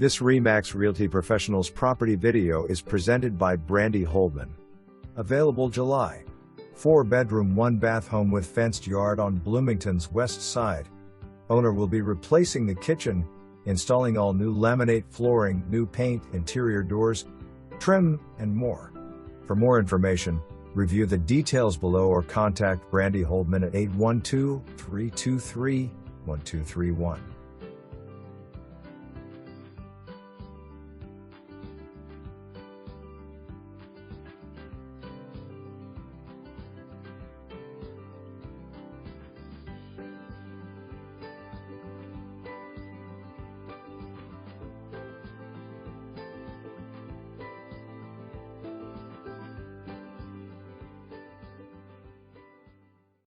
This RE/MAX Realty Professionals property video is presented by Brandy Holdeman. Available July. 4-bedroom 1-bath home with fenced yard on Bloomington's west side. Owner will be replacing the kitchen, installing all new laminate flooring, new paint, interior doors, trim, and more. For more information, review the details below or contact Brandy Holdeman at 812-323-1231.